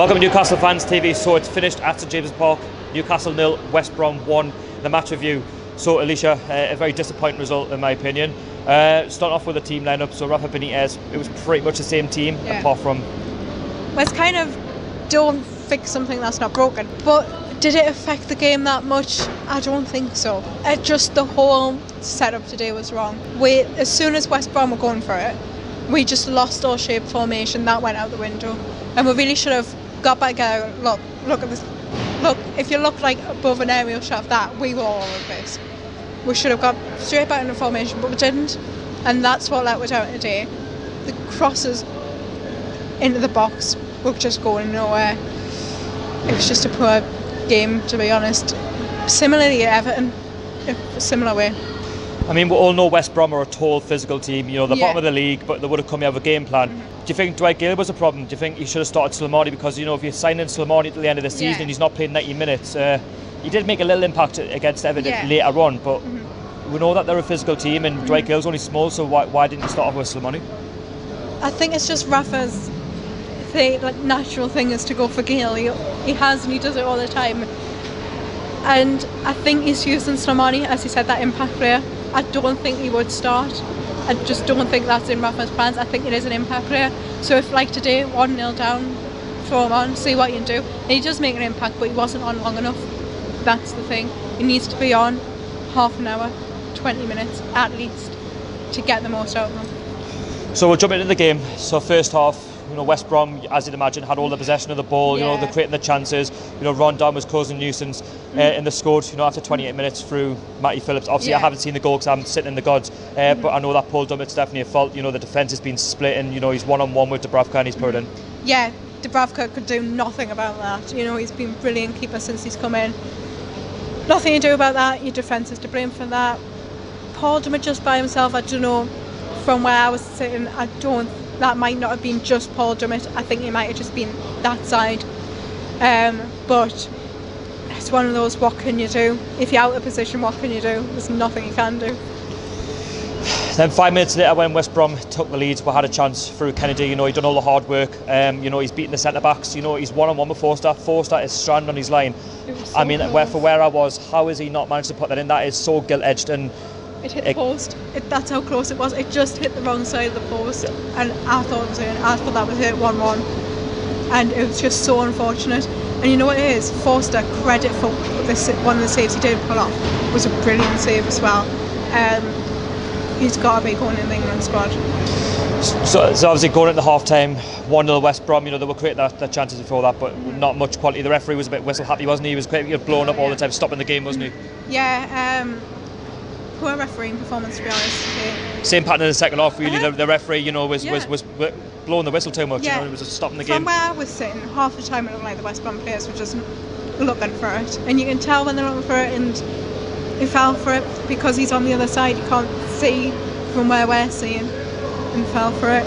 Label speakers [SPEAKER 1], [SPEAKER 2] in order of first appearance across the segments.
[SPEAKER 1] Welcome to Newcastle Fans TV. So it's finished at St James's Park. Newcastle 0, West Brom 1. The match review. So Elisha, a very disappointing result in my opinion. Starting off with the team lineup. So Rafa Benitez, it was pretty much the same team apart from.
[SPEAKER 2] Well, it's kind of don't fix something that's not broken. But did it affect the game that much? I don't think so. Just the whole setup today was wrong. As soon as West Brom were going for it, we just lost our shape formation. That went out the window, and we really should have got back together. Look at this. Look, if you look like above an aerial shot of that, we were all over this. We should have got straight back into formation, but we didn't, and that's what let us down today. The crosses into the box were just going nowhere. It was just a poor game, to be honest. Similarly at Everton, in a similar way.
[SPEAKER 1] I mean, we all know West Brom are a tall, physical team. You know, the bottom of the league, but they would have come here with a game plan. Do you think Dwight Gale was a problem? Do you think he should have started Slimani? Because, you know, if you're signing Slimani at the end of the season and he's not playing 90 minutes, he did make a little impact against Everton later on, but we know that they're a physical team and Dwight Gale's only small, so why didn't you start off with Slimani?
[SPEAKER 2] I think it's just Rafa's natural thing is to go for Gale. He has, and he does it all the time. And I think he's using Slimani, as he said, that impact player. I don't think he would start. I just don't think that's in Rafa's plans. I think it is an impact player. So if, like today, 1-0 down, throw him on, see what you can do. And he does make an impact, but he wasn't on long enough. That's the thing. He needs to be on half an hour, 20 minutes at least, to get the most out of him.
[SPEAKER 1] So we'll jump into the game. So first half, you know, West Brom, as you'd imagine, had all the possession of the ball. You know, they're creating the chances. You know, Rondon was causing nuisance, and they scored. You know, after 28 minutes through Matty Phillips. Obviously, I haven't seen the goal because I'm sitting in the gods, but I know that Paul Dummett's definitely a fault. You know, the defence has been split, and you know he's one-on-one with Dubravka, and he's put it in.
[SPEAKER 2] Yeah, Dubravka could do nothing about that. You know, he's been brilliant keeper since he's come in. Nothing to do about that. Your defence is to blame for that. Paul Dummett just by himself, I don't know. From where I was sitting, that might not have been just Paul Dummett. I think it might have just been that side. But it's one of those, what can you do? If you're out of position, what can you do? There's nothing you can do.
[SPEAKER 1] Then 5 minutes later, when West Brom took the lead, we had a chance through Kennedy. You know, he's done all the hard work. You know, he's beaten the centre-backs. You know, he's one-on-one with Forster. Forster is stranded on his line. I mean, for where I was, how has he not managed to put that in? That is so gilt-edged. And
[SPEAKER 2] it hit the post. That's how close it was. It just hit the wrong side of the post, and I thought it was in. I thought that was hit 1-1, and it was just so unfortunate. And you know what it is? Forster, credit for this. One of the saves he did pull off was a brilliant save as well. He's got to be going in the England squad.
[SPEAKER 1] So obviously going into half time, 1-0 West Brom. You know, they were creating their chances before that, but not much quality. The referee was a bit whistle happy, wasn't he? He was blowing up all the time, stopping the game, wasn't he?
[SPEAKER 2] Yeah. Poor refereeing performance, to be honest.
[SPEAKER 1] Same pattern in the second half, really. The referee, you know, was blowing the whistle too much. You know, it was just stopping the game.
[SPEAKER 2] From where I was sitting, half the time it looked like the West Brom players were just looking for it, and you can tell when they're looking for it, and he fell for it because he's on the other side. You can't see from where we're seeing, and fell for it.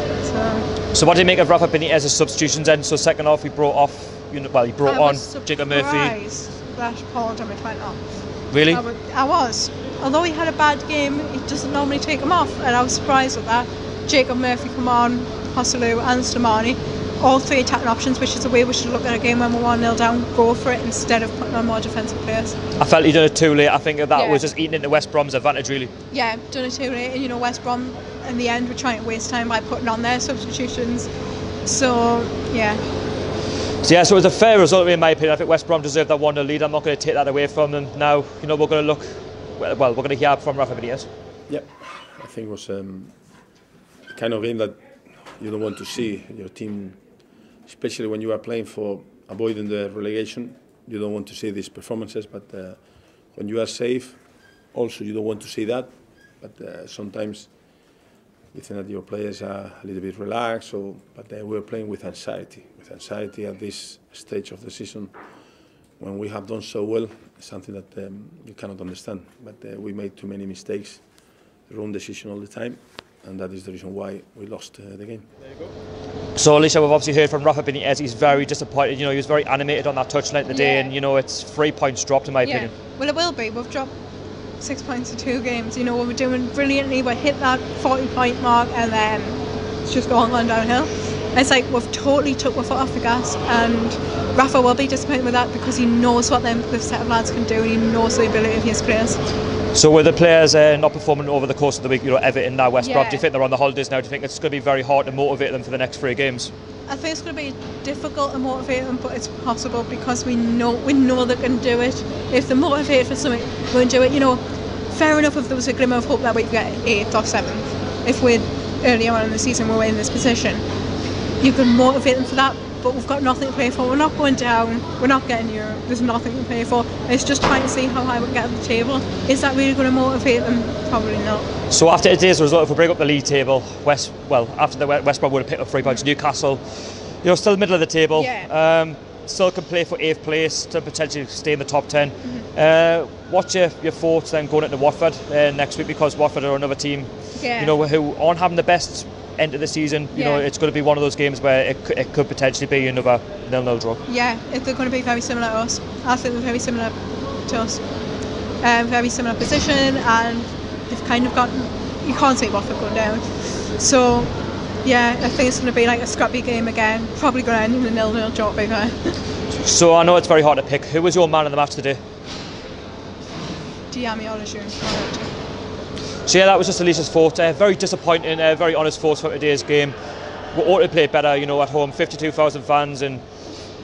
[SPEAKER 2] So
[SPEAKER 1] what do you make of Rafa Benitez's substitutions then? So second half, he brought off. You know, well, he brought on Jacob Murphy.
[SPEAKER 2] I was surprised that Paul Dummett went off.
[SPEAKER 1] Really?
[SPEAKER 2] I was. Although he had a bad game, he doesn't normally take him off, and I was surprised with that. Jacob Murphy come on, Hosselu and Slimani, all three attacking options, which is the way we should look at a game when we're 1-0 down, go for it instead of putting on more defensive players. I
[SPEAKER 1] felt he done it too late. I think that was just eating into West Brom's advantage, really.
[SPEAKER 2] Yeah, done it too late, and you know, West Brom in the end were trying to waste time by putting on their substitutions. So, yeah.
[SPEAKER 1] So it was a fair result in my opinion. I think West Brom deserved that 1-0 lead. I'm not going to take that away from them. Now, you know, we're going to look. Well, we're going to hear from Rafa Benitez.
[SPEAKER 3] Yeah, I think it was the kind of game that you don't want to see your team, especially when you are playing for avoiding the relegation. You don't want to see these performances, but when you are safe, also you don't want to see that. But sometimes you think that your players are a little bit relaxed, but we're playing with anxiety. With anxiety at this stage of the season, when we have done so well, it's something that you cannot understand. But we made too many mistakes, the wrong decision all the time, and that is the reason why we lost the game.
[SPEAKER 1] There you go. So Elisha, we've obviously heard from Rafa Benitez. He's very disappointed. You know, he was very animated on that touchline today, and you know, it's 3 points dropped in my opinion.
[SPEAKER 2] Well, it will be. We've dropped 6 points in 2 games. You know, we were doing brilliantly. We hit that 40-point mark, and then it's just gone downhill. It's like we've totally took our foot off the gas, and Rafa will be disappointed with that because he knows what this set of lads can do, and he knows the ability of his players.
[SPEAKER 1] So were the players not performing over the course of the week, Everton, now West Brom, do you think they're on the holidays now? Do you think it's going to be very hard to motivate them for the next 3 games?
[SPEAKER 2] I think it's going to be difficult to motivate them, but it's possible because we know they can do it. If they're motivated for something, we can do it. Fair enough if there was a glimmer of hope that we could get 8th or 7th. If we'd earlier on in the season we were in this position, you can motivate them for that. But we've got nothing to play for. We're not going down. We're not getting Europe. There's nothing to play for. It's just trying to see how high we can get on the table. Is that really going to motivate them? Probably not.
[SPEAKER 1] So after today's result, if we bring up the league table, after the West Brom would have picked up 3 points. Newcastle, still middle of the table.
[SPEAKER 2] Yeah.
[SPEAKER 1] Still can play for 8th place to potentially stay in the top 10. What's your thoughts then going into Watford next week, because Watford are another team, who aren't having the best end of the season. It's going to be one of those games where it could potentially be another 0-0 draw.
[SPEAKER 2] Yeah, they're going to be very similar to us. I think they're very similar to us. Very similar position, and they've kind of you can't see Watford going down. So yeah, I think it's going to be like a scrappy game again. Probably going to end in a 0-0 draw, big guy.
[SPEAKER 1] So I know it's very hard to pick. Who was your man of the match today?
[SPEAKER 2] Elisha.
[SPEAKER 1] So yeah, that was just Elisha's fault. Very disappointing, very honest fault for today's game. We ought to play better, at home, 52,000 fans, and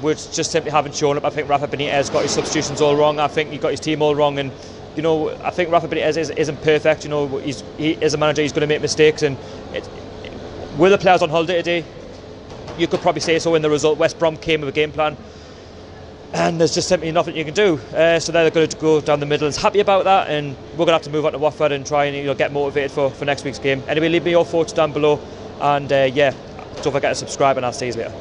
[SPEAKER 1] we just simply haven't shown up. I think Rafa Benitez got his substitutions all wrong. I think he got his team all wrong, and I think Rafa Benitez isn't perfect. He is a manager. He's going to make mistakes, and with the players on holiday today, you could probably say so in the result. West Brom came with a game plan, and there's just simply nothing you can do. So they're going to go down the middle. And happy about that, and we're going to have to move on to Watford and try and get motivated for next week's game. Anyway, leave me your thoughts down below, and don't forget to subscribe, and I'll see you later.